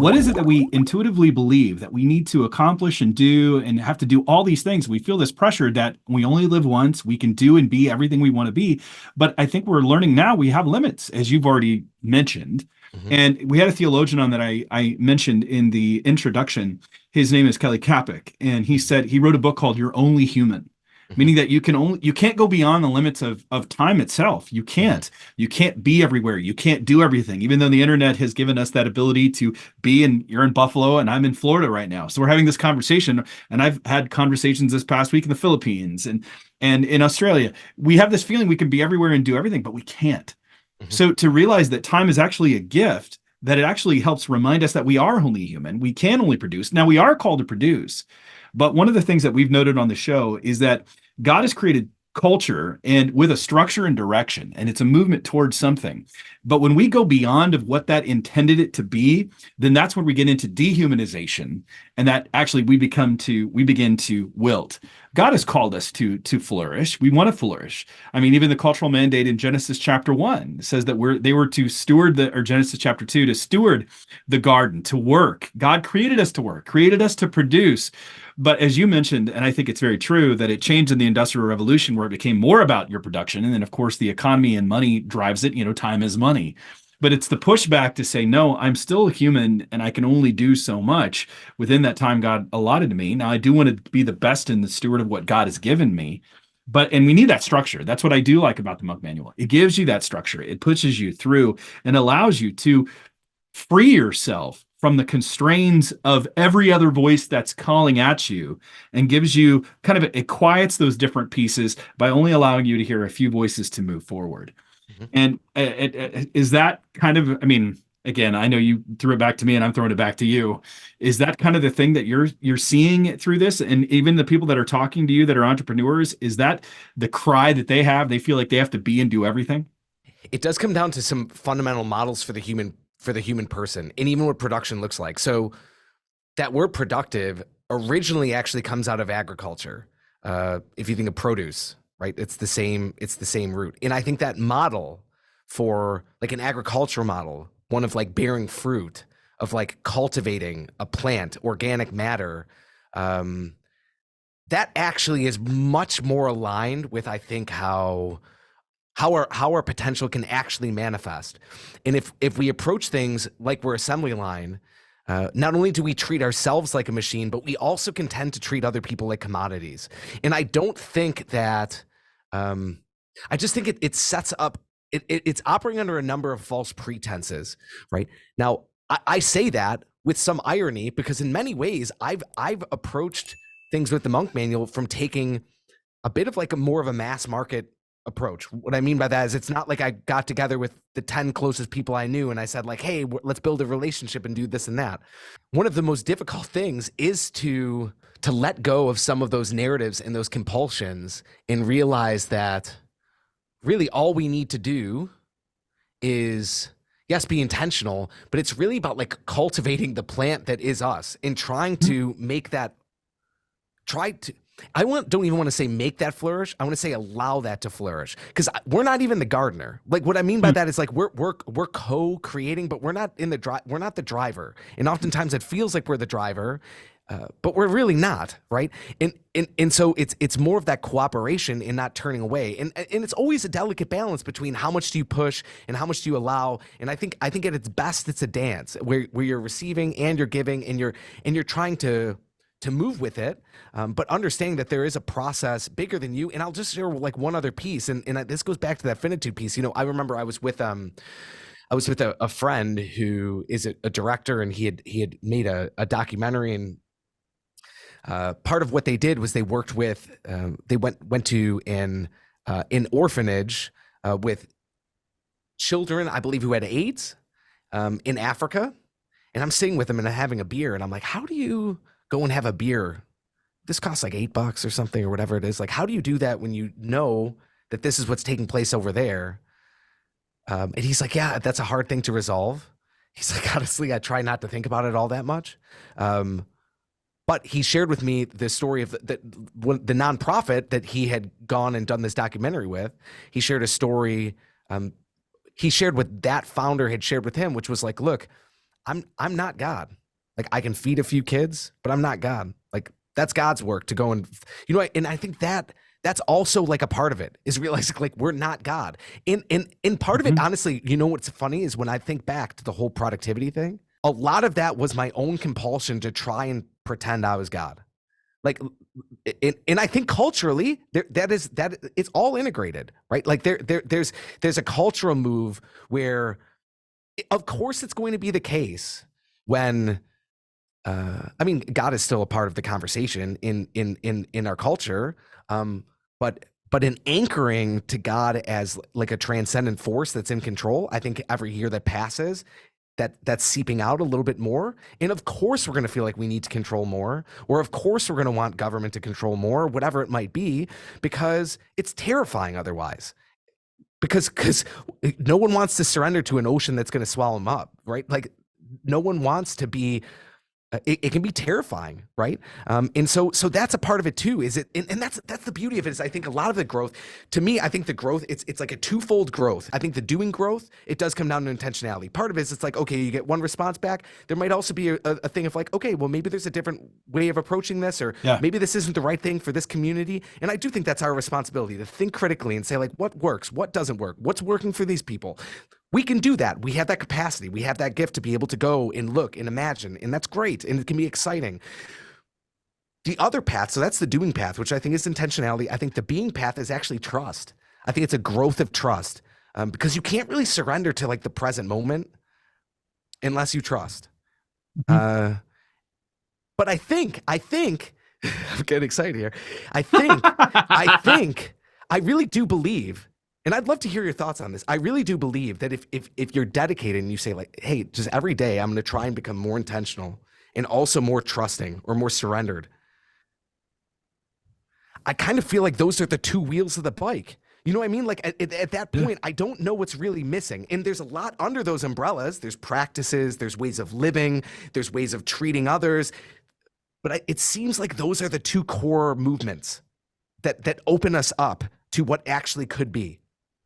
what is it that we intuitively believe that we need to accomplish and do and have to do all these things? We feel this pressure that we only live once, we can do and be everything we want to be. But I think we're learning now we have limits, as you've already mentioned. Hmm. And we had a theologian on that I mentioned in the introduction. His name is Kelly Kapic, and he said he wrote a book called You're Only Human, Hmm. meaning that you can't go beyond the limits of time itself. Hmm. You can't be everywhere. You can't do everything, even though the internet has given us that ability to be. And you're in Buffalo and I'm in Florida right now. So we're having this conversation, and I've had conversations this past week in the Philippines and in Australia. We have this feeling we can be everywhere and do everything, but we can't. Hmm. So to realize that time is actually a gift, that it actually helps remind us that we are only human. We can only produce. Now we are called to produce. But one of the things that we've noted on the show is that God has created culture and with a structure and direction, and it's a movement towards something. But when we go beyond of what that intended it to be, then that's when we get into dehumanization, and that actually we begin to wilt. God has called us to flourish. We want to flourish. I mean, even the cultural mandate in Genesis chapter 1 says that they were to steward or Genesis chapter 2, to steward the garden, to work. God created us to work, created us to produce. But as you mentioned, and I think it's very true, that it changed in the Industrial Revolution where it became more about your production. And then, of course, the economy and money drives it. Time is money. But it's the pushback to say, no, I'm still human and I can only do so much within that time God allotted to me. Now, I do want to be the best in the steward of what God has given me. And we need that structure. That's what I do like about the Monk Manual. It gives you that structure. It pushes you through and allows you to free yourself from the constraints of every other voice that's calling at you, and gives you kind of, it quiets those different pieces by only allowing you to hear a few voices to move forward. Hmm. And is that kind of, I mean, again, I know you threw it back to me and I'm throwing it back to you. Is that kind of the thing that you're seeing through this? And even the people that are talking to you that are entrepreneurs, is that the cry that they have? They feel like they have to be and do everything? It does come down to some fundamental models for the human person, and even what production looks like. So that word productive originally actually comes out of agriculture. If you think of produce, right? It's the same root. And I think that model for like an agricultural model, one of like bearing fruit, of like cultivating a plant, organic matter, um, that actually is much more aligned with, I think, how our potential can actually manifest. And if we approach things like we're assembly line, not only do we treat ourselves like a machine, but we also can tend to treat other people like commodities. And I don't think that, I just think it sets up, it's operating under a number of false pretenses, right? Now, I say that with some irony because in many ways, I've approached things with the Monk Manual from taking a bit of like a more of a mass market approach. What I mean by that is it's not like I got together with the 10 closest people I knew and I said like, hey, let's build a relationship and do this and that. One of the most difficult things is to let go of some of those narratives and those compulsions and realize that really all we need to do is, yes, be intentional, but it's really about like cultivating the plant that is us and trying to make that, try to, don't even want to say make that flourish. I want to say allow that to flourish, because we're not even the gardener. Like what I mean by that is like we're co-creating, but we're not we're not the driver. And oftentimes it feels like we're the driver, but we're really not, right? And so it's more of that cooperation and not turning away. And it's always a delicate balance between how much do you push and how much do you allow. And I think at its best it's a dance where you're receiving and you're giving and you're trying to move with it, but understanding that there is a process bigger than you. And I'll just share like one other piece, and this goes back to that finitude piece. I remember I was with a friend who is a director, and he had made a documentary, and part of what they did was they worked with they went to an orphanage with children, I believe, who had AIDS in Africa. And I'm sitting with them and I'm having a beer, and I'm like, how do you go and have a beer? This costs like $8 or something or whatever it is. Like, how do you do that when you know that this is what's taking place over there? And he's like, yeah, that's a hard thing to resolve. He's like, honestly, I try not to think about it all that much. But he shared with me the story of the nonprofit that he had gone and done this documentary with. He shared a story. He shared what that founder had shared with him, which was like, look, I'm not God. Like I can feed a few kids, but I'm not God. Like that's God's work to go and and I think that's also like a part of it is realizing like we're not God. In part of it, Mhm. honestly, what's funny is when I think back to the whole productivity thing, a lot of that was my own compulsion to try and pretend I was God. Like, and I think culturally that it's all integrated, right? Like there's a cultural move where, of course, it's going to be the case when I mean, God is still a part of the conversation in our culture, but in anchoring to God as like a transcendent force that's in control, I think every year that passes, that's seeping out a little bit more. And of course, we're going to feel like we need to control more, or of course, we're going to want government to control more, whatever it might be, because it's terrifying otherwise. Because no one wants to surrender to an ocean that's going to swallow them up, right? Like no one wants to be it can be terrifying, right? And so that's a part of it too. Is it? And that's the beauty of it. Is I think a lot of the growth, to me, I think the growth it's like a twofold growth. I think the doing growth, it does come down to intentionality. Part of it is it's like, okay, you get one response back. There might also be a thing of like, okay, well maybe there's a different way of approaching this, or Yeah. maybe this isn't the right thing for this community. And I do think that's our responsibility to think critically and say like, what works, what doesn't work, what's working for these people. We can do that. We have that capacity. We have that gift to be able to go and look and imagine. And that's great. And it can be exciting. The other path, so that's the doing path, which I think is intentionality. I think the being path is actually trust. I think it's a growth of trust because you can't really surrender to like the present moment unless you trust. Mhm. But I think, I'm getting excited here. I think, I really do believe, and I'd love to hear your thoughts on this. I really do believe that if you're dedicated and you say like, hey, just every day I'm going to try and become more intentional and also more trusting or more surrendered. I kind of feel like those are the two wheels of the bike. You know what I mean? Like at that Yeah. point, I don't know what's really missing. And there's a lot under those umbrellas. There's practices, there's ways of living, there's ways of treating others. But it seems like those are the two core movements that open us up to what actually could be.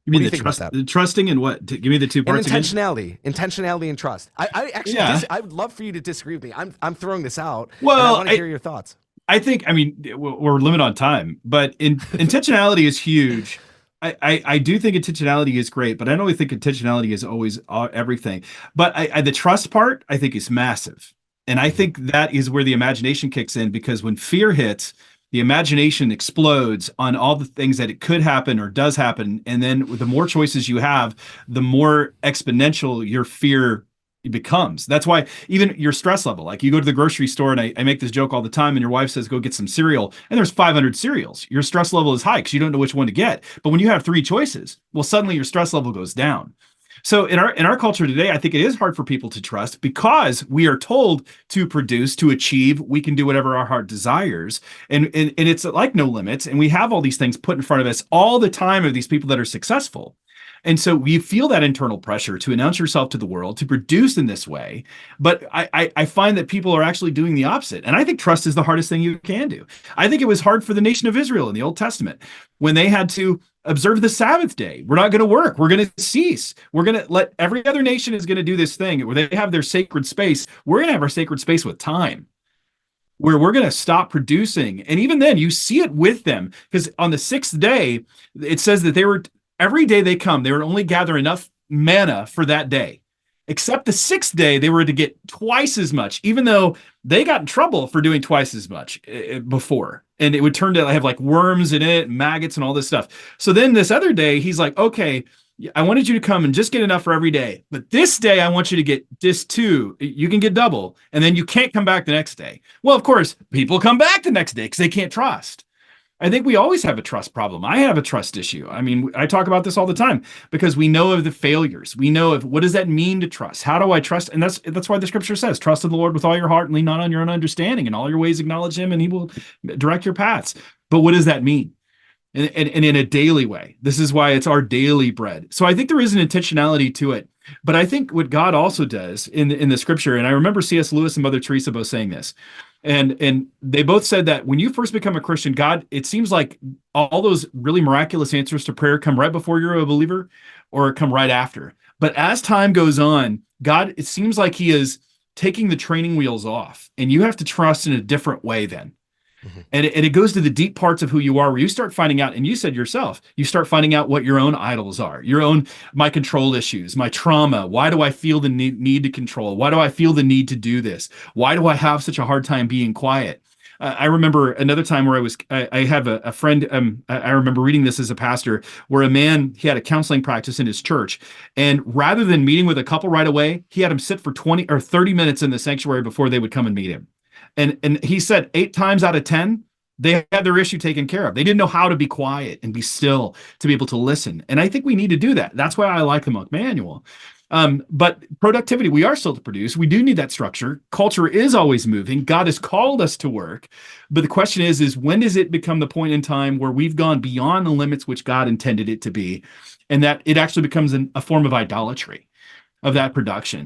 You What mean do you the think about that? the trusting and what? Give me the two And parts again. intentionality and trust. I actually, Yeah. I would love for you to disagree with me. I'm throwing this out, and I Well, want to hear your thoughts. I think, I mean, we're limited on time, but intentionality is huge. I do think intentionality is great, but I don't really think intentionality is always everything. But the trust part, I think, is massive. And I Mhm. think that is where the imagination kicks in, because when fear hits, the imagination explodes on all the things that it could happen or does happen. And then the more choices you have, the more exponential your fear becomes. That's why even your stress level, like you go to the grocery store, and I make this joke all the time, and your wife says, go get some cereal, and there's 500 cereals. Your stress level is high because you don't know which one to get. But when you have three choices, well, suddenly your stress level goes down. So in our culture today, I think it is hard for people to trust because we are told to produce, to achieve. We can do whatever our heart desires, and it's like no limits. And we have all these things put in front of us all the time of these people that are successful. And so you feel that internal pressure to announce yourself to the world, to produce in this way. But I find that people are actually doing the opposite. And I think trust is the hardest thing you can do. I think it was hard for the nation of Israel in the Old Testament when they had to observe the Sabbath day. We're not going to work. We're going to cease. We're going to let every other nation is going to do this thing where they have their sacred space. We're going to have our sacred space with time, where we're going to stop producing. And even then, you see it with them, because on the sixth day, it says that every day they come, they would only gather enough manna for that day. Except the sixth day, they were to get twice as much, even though they got in trouble for doing twice as much before. And it would turn to have like worms in it, maggots, and all this stuff. So then this other day, he's like, okay, I wanted you to come and just get enough for every day. But this day, I want you to get this too. You can get double. And then you can't come back the next day. Well, of course, people come back the next day because they can't trust. I think we always have a trust problem. I have a trust issue. I mean, I talk about this all the time because we know of the failures. We know of what does that mean to trust? How do I trust? And that's why the scripture says, trust in the Lord with all your heart and lean not on your own understanding. In all your ways acknowledge him and he will direct your paths. But what does that mean? And in a daily way. This is why it's our daily bread. So I think there is an intentionality to it. But I think what God also does in the scripture, and I remember C.S. Lewis and Mother Teresa both saying this, and they both said that when you first become a Christian, God, it seems like all those really miraculous answers to prayer come right before you're a believer or come right after. But as time goes on, God, it seems like he is taking the training wheels off, and you have to trust in a different way then. Mhm. And it goes to the deep parts of who you are, where you start finding out, and you said yourself, you start finding out what your own idols are, my control issues, my trauma. Why do I feel the need to control? Why do I feel the need to do this? Why do I have such a hard time being quiet? I remember another time where I have a friend, I remember reading this as a pastor, where a man, he had a counseling practice in his church. And rather than meeting with a couple right away, he had him sit for 20 or 30 minutes in the sanctuary before they would come and meet him. And he said 8 times out of 10, they had their issue taken care of. They didn't know how to be quiet and be still to be able to listen. And I think we need to do that. That's why I like the Monk Manual. But productivity, we are still to produce. We do need that structure. Culture is always moving. God has called us to work. But the question is when does it become the point in time where we've gone beyond the limits which God intended it to be, and that it actually becomes a form of idolatry of that production?